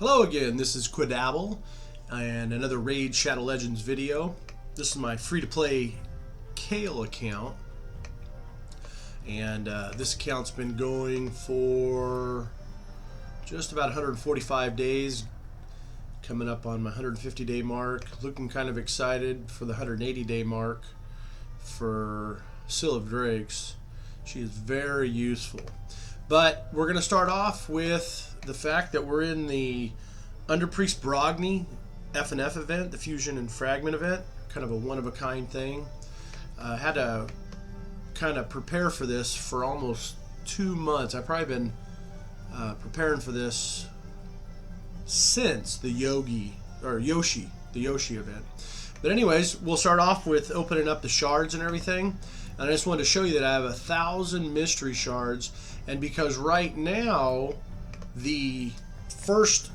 Hello again, this is Quidabble and another Raid Shadow Legends video. This is my free-to-play Kael account, and this account's been going for just about 145 days, coming up on my 150-day mark. Looking kind of excited for the 180-day mark for Seal of Drakes. She is very useful. But we're going to start off with the fact that we're in the Underpriest Brogni F&F event, the Fusion and Fragment event, kind of a one-of-a-kind thing. Had to kind of prepare for this for almost 2 months. I've probably been preparing for this since the Yoshi event. But anyways, we'll start off with opening up the shards and everything. And I just wanted to show you that I have 1,000 mystery shards, and because right now the first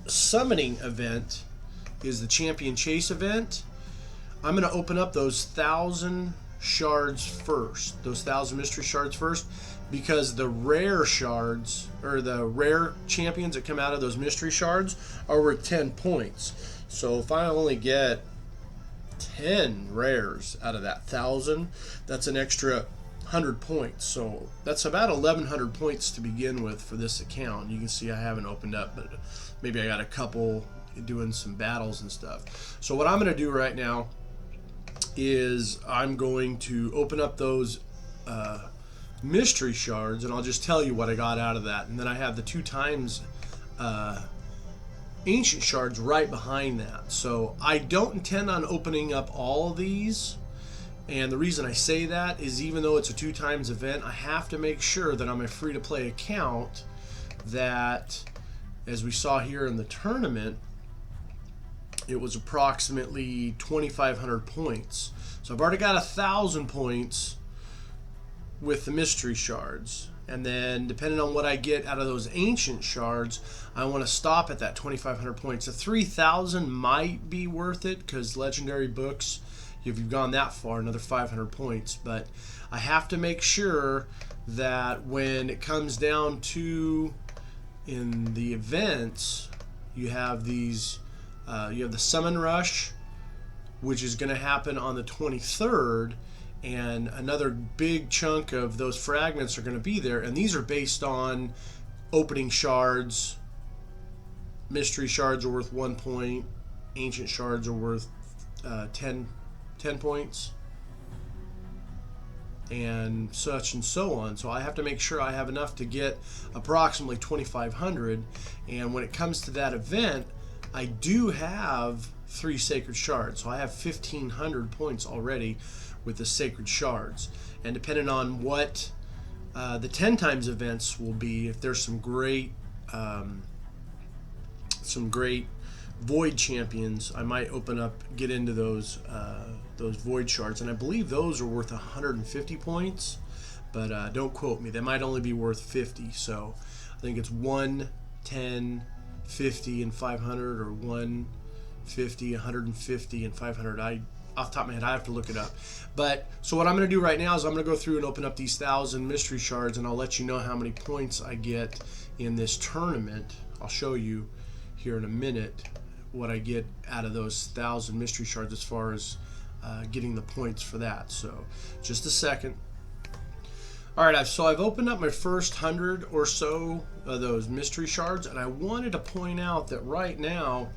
summoning event is the Champion Chase event, I'm going to open up those 1,000 shards first, those 1,000 mystery shards first, because the rare shards, or the rare champions that come out of those mystery shards, are worth 10 points. So if I only get 10 rares out of that 1,000, that's an extra 100 points. So that's about 1,100 points to begin with for this account. You can see I haven't opened up, but maybe I got a couple doing some battles and stuff. So what I'm going to do right now is I'm going to open up those mystery shards, and I'll just tell you what I got out of that. And then I have the 2 times ancient shards right behind that. So I don't intend on opening up all of these, and the reason I say that is even though it's a 2 times event, I have to make sure that on my free-to-play account that, as we saw here in the tournament, it was approximately 2,500 points. So I've already got 1,000 points with the mystery shards, and then depending on what I get out of those ancient shards, I want to stop at that 2,500 points. The 3,000 might be worth it because legendary books, if you've gone that far, another 500 points. But I have to make sure that when it comes down to in the events, you have these, you have the Summon Rush, which is going to happen on the 23rd, and another big chunk of those fragments are going to be there, and these are based on opening shards. Mystery shards are worth 1 point, ancient shards are worth 10 points, and such and so on. So I have to make sure I have enough to get approximately 2,500, and when it comes to that event, I do have 3 sacred shards, so I have 1,500 points already with the sacred shards. And depending on what the 10 times events will be, if there's some great void champions, I might open up, get into those void shards, and I believe those are worth 150 points, but don't quote me, they might only be worth 50. So I think it's 1, 10, 50, and 500, or 1, 50, 150, and 500. Off the top of my head, I have to look it up. But so what I'm going to do right now is I'm going to go through and open up these 1,000 mystery shards, and I'll let you know how many points I get in this tournament. I'll show you here in a minute what I get out of those 1,000 mystery shards as far as getting the points for that. So just a second. All right, so I've opened up my first 100 or so of those mystery shards, and I wanted to point out that right now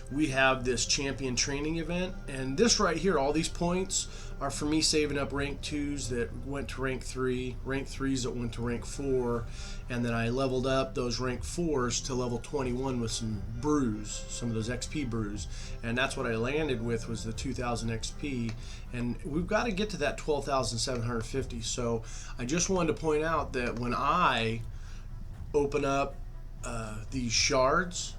we have this champion training event, and this right here, all these points are for me saving up rank 2s that went to rank 3, rank 3s that went to rank 4, and then I leveled up those rank 4s to level 21 with some brews, some of those XP brews, and that's what I landed with, was the 2,000 XP, and we've got to get to that 12,750. So I just wanted to point out that when I open up these shards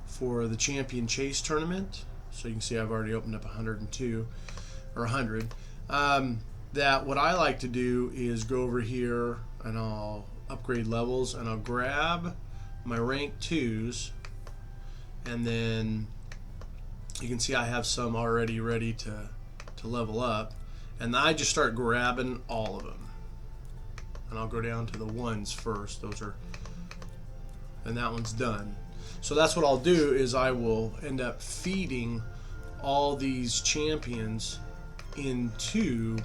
for the Champion Chase tournament, so you can see I've already opened up 102 or 100, that what I like to do is go over here and I'll upgrade levels, and I'll grab my rank 2s, and then you can see I have some already ready to level up, and I just start grabbing all of them, and I'll go down to the 1s first. Those are and that one's done. So that's what I'll do, is I will end up feeding all these champions into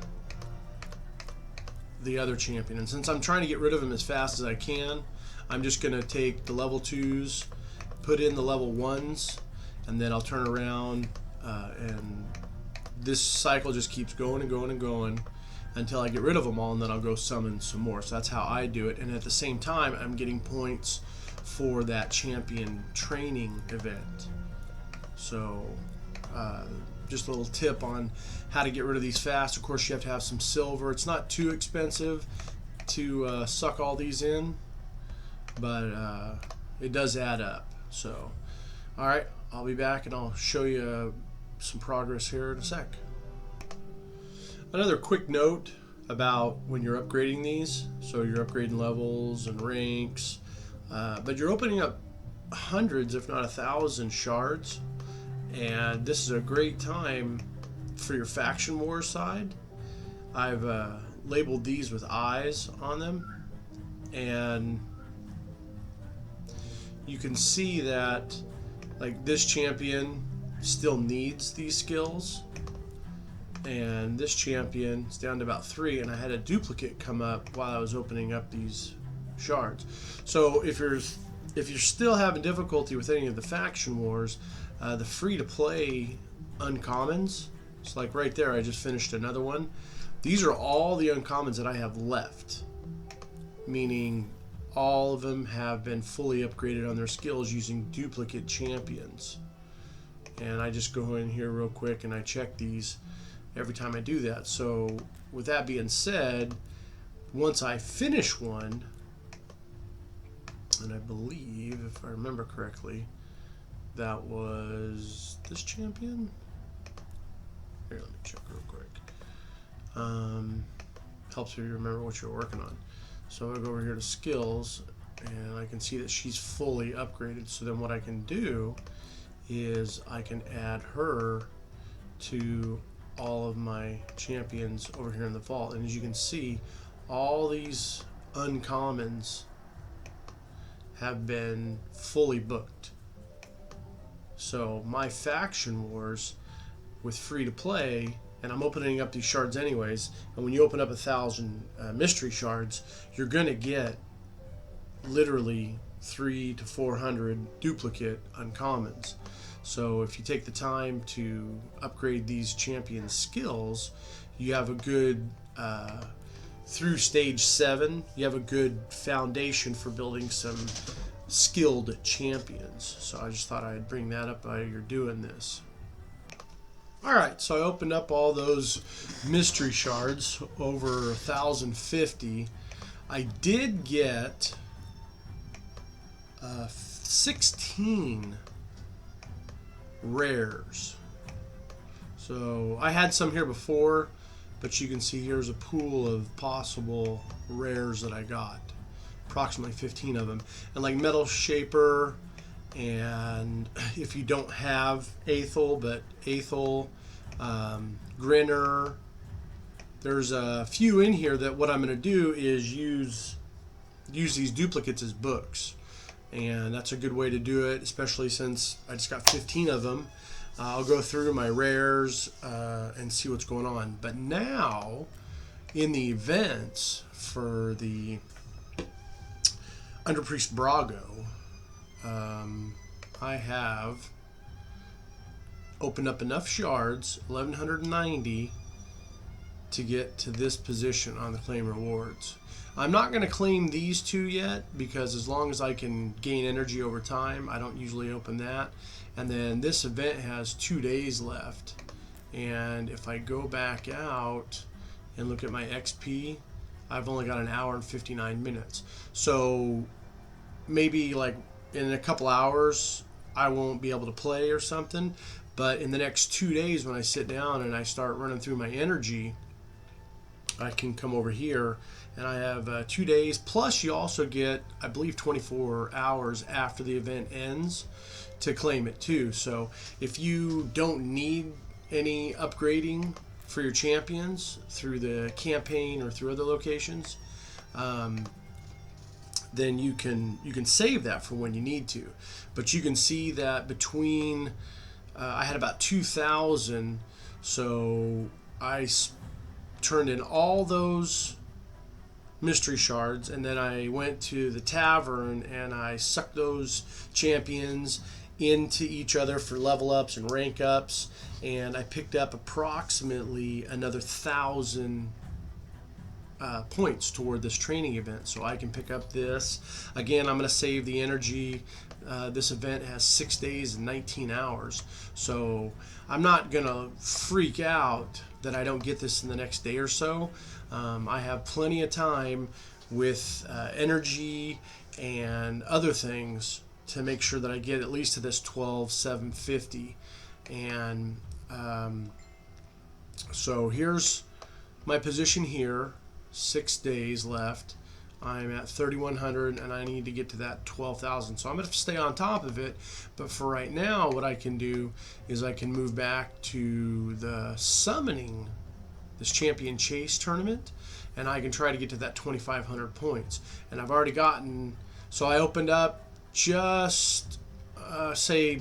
the other champion. And since I'm trying to get rid of them as fast as I can, I'm just going to take the level 2s, put in the level 1s, and then I'll turn around and this cycle just keeps going and going and going until I get rid of them all, and then I'll go summon some more. So that's how I do it. And at the same time, I'm getting points for that champion training event. So just a little tip on how to get rid of these fast. Of course, you have to have some silver. It's not too expensive to suck all these in, but it does add up. So, all right, I'll be back and I'll show you some progress here in a sec. Another quick note about when you're upgrading these. So you're upgrading levels and ranks, but you're opening up hundreds, if not 1,000 shards. And this is a great time for your faction war side. I've labeled these with eyes on them, and you can see that like this champion still needs these skills, and this champion is down to about 3, and I had a duplicate come up while I was opening up these shards. So if you're still having difficulty with any of the faction wars, the free-to-play uncommons, it's like right there, I just finished another one. These are all the uncommons that I have left, meaning all of them have been fully upgraded on their skills using duplicate champions. And I just go in here real quick and I check these every time I do that. So with that being said, once I finish one, and I believe, if I remember correctly, that was this champion. Here, let me check real quick. Helps you remember what you're working on. So I go over here to skills, and I can see that she's fully upgraded. So then what I can do is I can add her to all of my champions over here in the vault. And as you can see, all these uncommons have been fully booked. So my faction wars with free to play, and I'm opening up these shards anyways, and when you open up 1,000 mystery shards, you're gonna get literally 300 to 400 duplicate uncommons. So if you take the time to upgrade these champion skills, you have a good through stage 7, you have a good foundation for building some skilled champions. So I just thought I'd bring that up while you're doing this. Alright, so I opened up all those mystery shards, over 1,050. I did get 16 rares. So I had some here before, but you can see here's a pool of possible rares that I got. Approximately 15 of them. And like Metal Shaper, and if you don't have Aethel, but Aethel, Grinner, there's a few in here that what I'm going to do is use these duplicates as books. And that's a good way to do it, especially since I just got 15 of them. I'll go through my rares and see what's going on. But now, in the events for the Underpriest Brogni, I have opened up enough shards, 1190, to get to this position on the claim rewards. I'm not going to claim these two yet, because as long as I can gain energy over time, I don't usually open that. And then this event has 2 days left, and if I go back out and look at my XP, I've only got an hour and 59 minutes. So maybe like in a couple hours I won't be able to play or something, but in the next 2 days when I sit down and I start running through my energy, I can come over here, and I have 2 days, plus you also get, I believe, 24 hours after the event ends to claim it too. So if you don't need any upgrading for your champions through the campaign or through other locations, then you can save that for when you need to. But you can see that between I had about 2,000, so I turned in all those mystery shards, and then I went to the tavern and I sucked those champions into each other for level ups and rank ups, and I picked up approximately another 1,000 points toward this training event, so I can pick up this. Again, I'm going to save the energy. This event has 6 days and 19 hours, so I'm not going to freak out that I don't get this in the next day or so. I have plenty of time with energy and other things to make sure that I get at least to this 12,750. And so here's my position here. 6 days left. I'm at 3,100 and I need to get to that 12,000. So I'm going to stay on top of it. But for right now, what I can do is I can move back to the summoning, this champion chase tournament, and I can try to get to that 2,500 points. And I've already gotten, so I opened up just say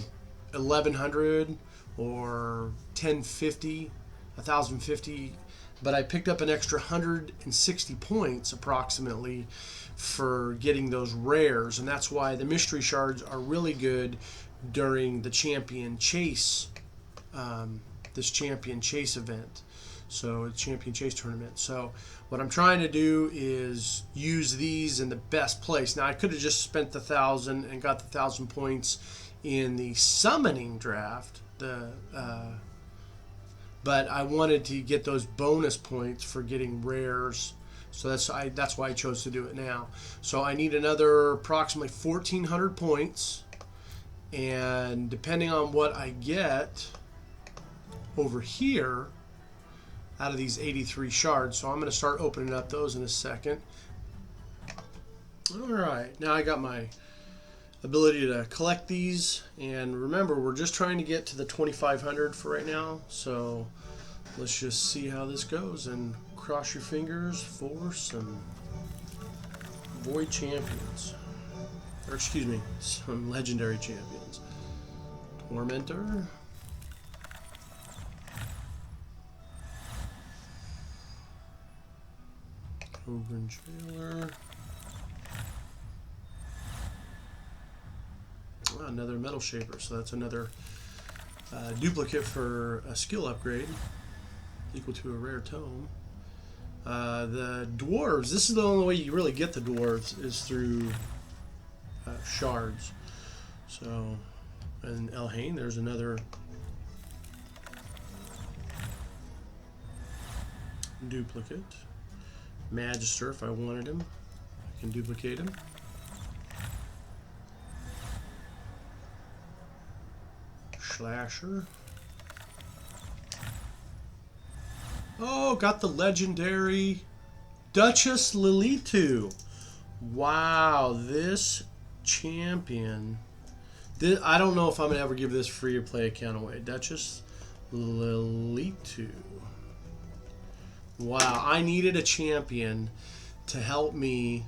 1,100 or 1,050, 1,050. But I picked up an extra 160 points approximately for getting those rares, and that's why the mystery shards are really good during the champion chase, this champion chase event. So a champion chase tournament. So what I'm trying to do is use these in the best place. Now I could have just spent the 1,000 and got the 1,000 points in the summoning draft. But I wanted to get those bonus points for getting rares, so that's why I chose to do it now. So I need another approximately 1,400 points, and depending on what I get over here out of these 83 shards, so I'm going to start opening up those in a second. All right, now I got my ability to collect these, and remember, we're just trying to get to the 2,500 for right now, so let's just see how this goes and cross your fingers for some void champions, or excuse me, some legendary champions. Tormentor, Cobra Jailer. Another metal shaper, so that's another duplicate for a skill upgrade equal to a rare tome. The dwarves, this is the only way you really get the dwarves, is through shards. So, and Elhain, there's another duplicate. Magister, if I wanted him, I can duplicate him. Slasher. Oh, got the legendary Duchess Lilitu. Wow, this champion. I don't know if I'm going to ever give this free to play account away. Duchess Lilitu. Wow, I needed a champion to help me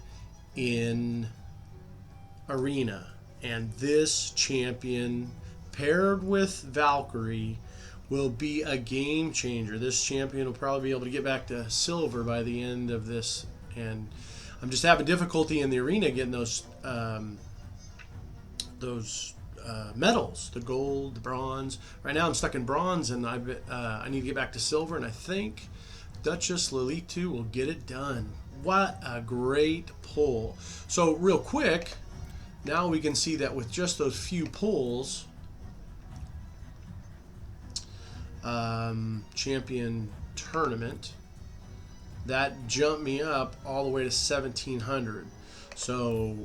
in Arena. And this champion, paired with Valkyrie, will be a game changer. This champion will probably be able to get back to silver by the end of this, and I'm just having difficulty in the arena getting those medals, the gold, the bronze. Right now I'm stuck in bronze, and I need to get back to silver, and I think Duchess Lilitu will get it done. What a great pull. So real quick, now we can see that with just those few pulls, champion tournament, that jumped me up all the way to 1,700. So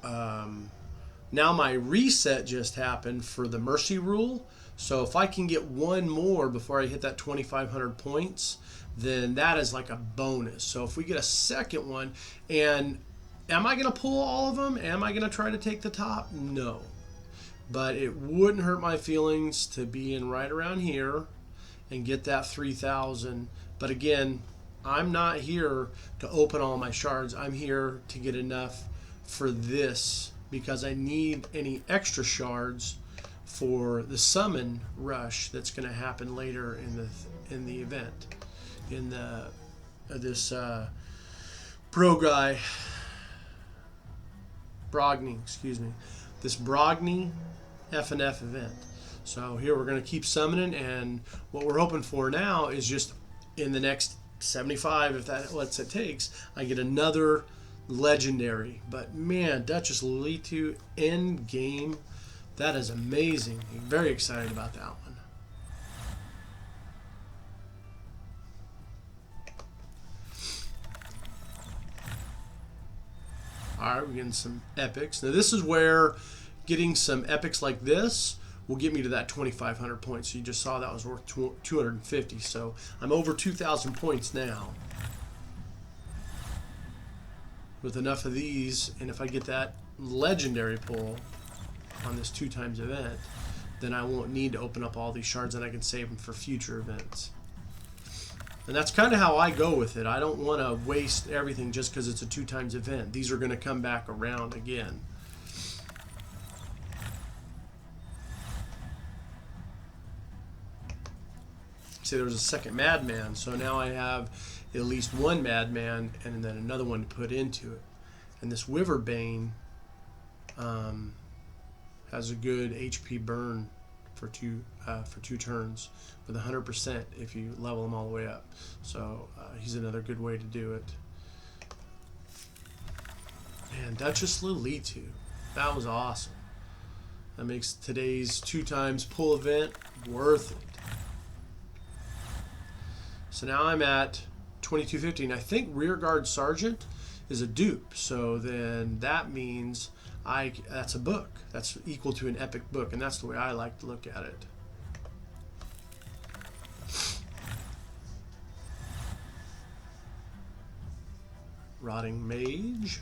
now my reset just happened for the mercy rule. So if I can get one more before I hit that 2,500 points, then that is like a bonus. So if we get a second one, and am I going to pull all of them? Am I going to try to take the top? No. But it wouldn't hurt my feelings to be in right around here and get that 3,000. But again, I'm not here to open all my shards. I'm here to get enough for this because I need any extra shards for the summon rush that's going to happen later in the event, in the this Brogni, this Brogni F&F event. So here we're going to keep summoning, and what we're hoping for now is just in the next 75, if that's what it takes, I get another legendary. But man, Duchess Lilitu end game, that is amazing. I'm very excited about that one. Alright, we're getting some epics. Now this is where getting some epics like this will get me to that 2,500 points. So you just saw that was worth 250. So I'm over 2,000 points now. With enough of these, and if I get that legendary pull on this 2x event, then I won't need to open up all these shards and I can save them for future events. And that's kind of how I go with it. I don't want to waste everything just because it's a 2x event. These are going to come back around again. See, there was a second Madman, so now I have at least one Madman and then another one to put into it. And this Wyverbane has a good HP burn for two turns with 100% if you level him all the way up. So he's another good way to do it. Man, Duchess Lilitu, that was awesome. That makes today's 2x pull event worth it. So now I'm at 2250, and I think Rearguard Sergeant is a dupe. So then that means that's a book. That's equal to an epic book, and that's the way I like to look at it. Rotting Mage.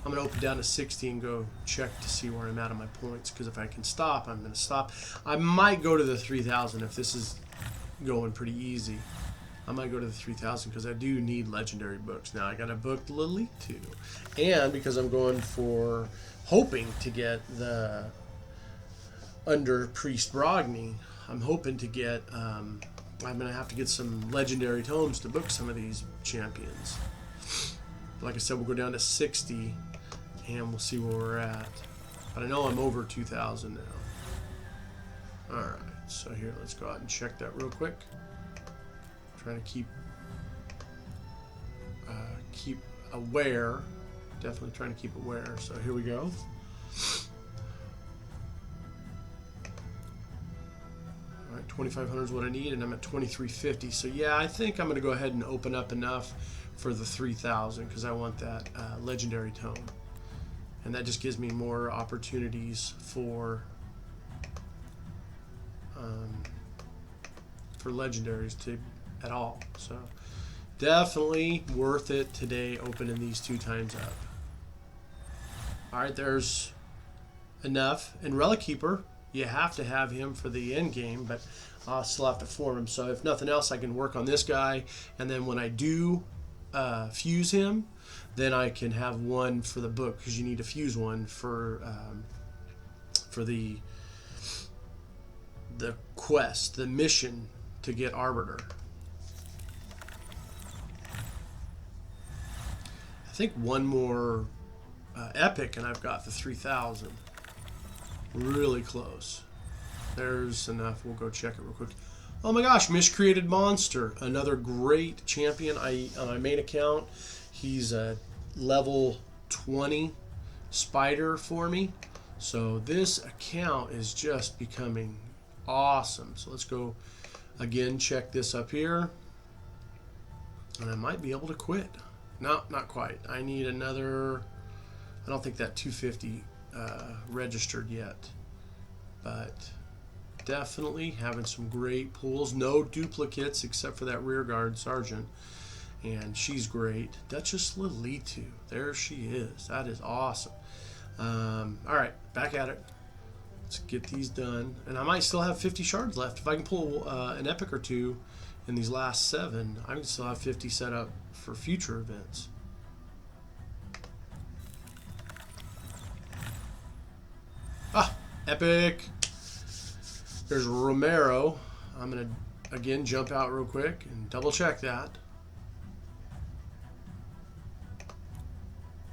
I'm going to open down to 60 and go check to see where I'm at on my points, because if I can stop, I'm going to stop. I might go to the 3,000 if this is going pretty easy. I might go to the 3,000 because I do need legendary books. Now I got a book Lilitu, and because I'm going for hoping to get the Underpriest Brogni, I'm hoping to get I'm gonna have to get some legendary tomes to book some of these champions. Like I said, we'll go down to 60 and we'll see where we're at. But I know I'm over 2,000 now. Alright, so here, let's go out and check that real quick. Trying to keep aware. Definitely trying to keep aware. So here we go. All right, 2,500 is what I need, and I'm at 2,350. So yeah, I think I'm going to go ahead and open up enough for the 3,000 because I want that legendary tome, and that just gives me more opportunities for legendaries to at all. So definitely worth it today opening these 2x up. Alright, there's enough. And Relic Keeper, you have to have him for the end game, but I'll still have to form him. So if nothing else, I can work on this guy, and then when I do fuse him, then I can have one for the book, because you need to fuse one for the quest, the mission to get Arbiter. I think one more epic and I've got the 3,000. Really close. There's enough. We'll go check it real quick. Oh my gosh, Miscreated Monster. Another great champion on my main account. He's a level 20 spider for me. So this account is just becoming awesome. So let's go again, check this up here. And I might be able to quit. No, not quite. I need another. I don't think that 250 registered yet. But definitely having some great pulls. No duplicates except for that Rearguard Sergeant. And she's great. Duchess Lilitu. There she is. That is awesome. Alright, back at it. Let's get these done. And I might still have 50 shards left. If I can pull an epic or two in these last 7, I can still have 50 set up for future events. Epic. There's Romero. I'm going to, again, jump out real quick and double check that.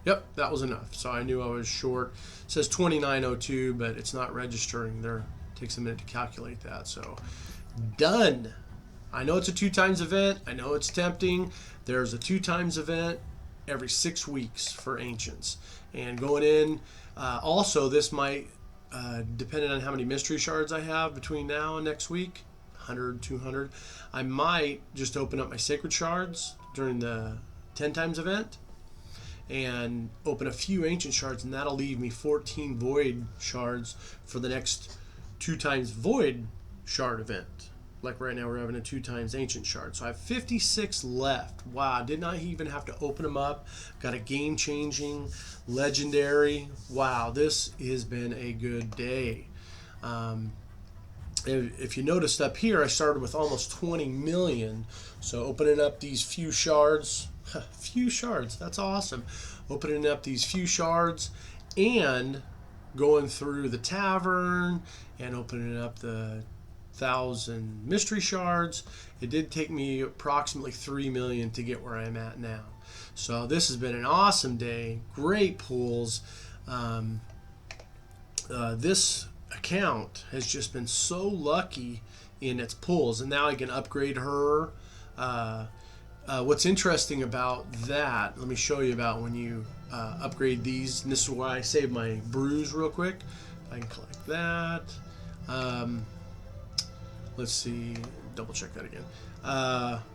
Yep, that was enough. So I knew I was short. It says 2902, but it's not registering there. It takes a minute to calculate that. So done. I know it's a 2 times event. I know it's tempting. There's a 2 times event every 6 weeks for Ancients. And going in, also this might, depending on how many mystery shards I have between now and next week, 100, 200, I might just open up my sacred shards during the 10 times event and open a few ancient shards, and that'll leave me 14 void shards for the next 2 times void shard event. Like right now we're having a 2 times ancient shard. So I have 56 left. Wow, did not even have to open them up. Got a game changing legendary. Wow, this has been a good day. If you noticed up here, I started with almost 20 million. So opening up these few shards, few shards, that's awesome. Opening up these few shards and going through the tavern and opening up the 1,000 mystery shards. It did take me approximately 3 million to get where I'm at now. So this has been an awesome day. Great pulls. This account has just been so lucky in its pulls, and now I can upgrade her. What's interesting about that, let me show you about when you upgrade these, and this is why I saved my brews real quick. I can collect that. Let's see, double check that again.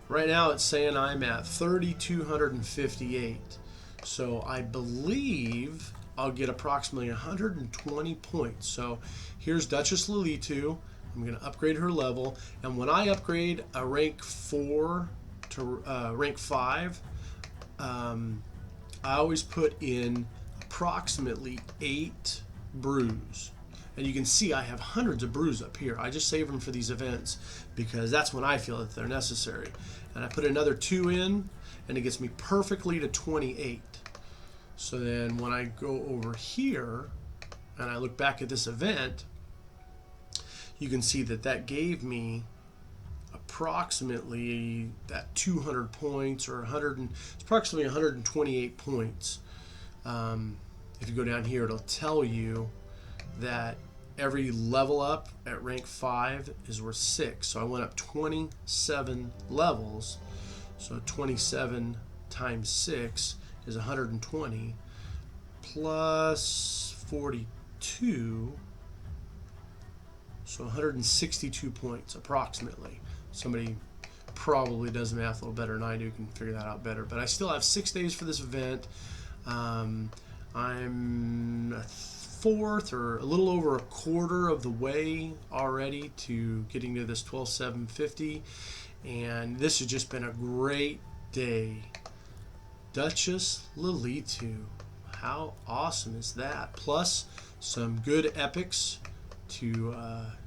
Right now it's saying I'm at 3,258. So I believe I'll get approximately 120 points. So here's Duchess Lilitu. I'm going to upgrade her level. And when I upgrade a rank 4 to rank 5, I always put in approximately 8 brews. And you can see I have hundreds of brews up here. I just save them for these events because that's when I feel that they're necessary. And I put another 2 in, and it gets me perfectly to 28. So then when I go over here and I look back at this event, you can see that that gave me approximately that 200 points, or 100, it's approximately 128 points. If you go down here, it'll tell you that every level up at rank 5 is worth 6. So I went up 27 levels. So 27 times 6 is 120 plus 42. So 162 points approximately. Somebody probably does math a little better than I do, can figure that out better. But I still have 6 days for this event. I'm a fourth, or a little over a quarter of the way already to getting to this 12,750, and this has just been a great day. Duchess Lilitu, how awesome is that? Plus some good epics to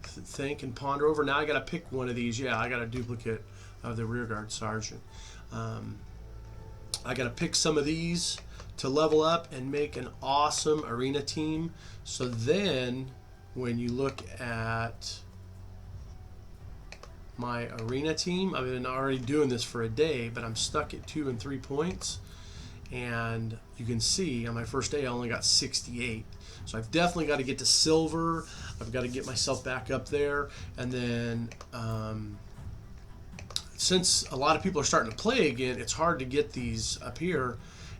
think and ponder over. Now I got to pick one of these. Yeah, I got a duplicate of the rearguard sergeant. I got to pick some of these to level up and make an awesome arena team. So then when you look at my arena team, I've been already doing this for a day, but I'm stuck at 2 and 3 points, and you can see on my first day I only got 68. So I've definitely got to get to silver. I've got to get myself back up there, and then since a lot of people are starting to play again, it's hard to get these up here.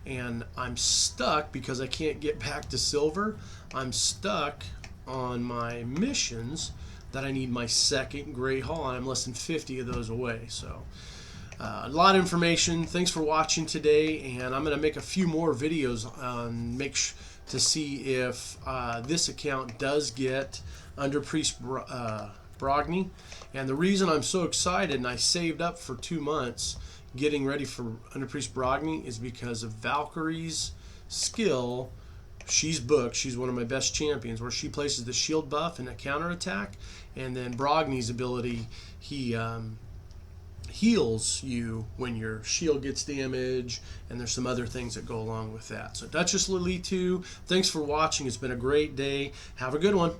And I'm stuck because I can't get back to silver. I'm stuck on my missions that I need my second Great Hall, and I'm less than 50 of those away. So a lot of information. Thanks for watching today, and I'm going to make a few more videos on to see if this account does get Underpriest Brogni. And the reason I'm so excited, and I saved up for 2 months getting ready for Underpriest Brogni, is because of Valkyrie's skill. She's booked. She's one of my best champions, where she places the shield buff and a counterattack, and then Brogni's ability, he heals you when your shield gets damaged, and there's some other things that go along with that. So Duchess Lilitu, thanks for watching. It's been a great day. Have a good one.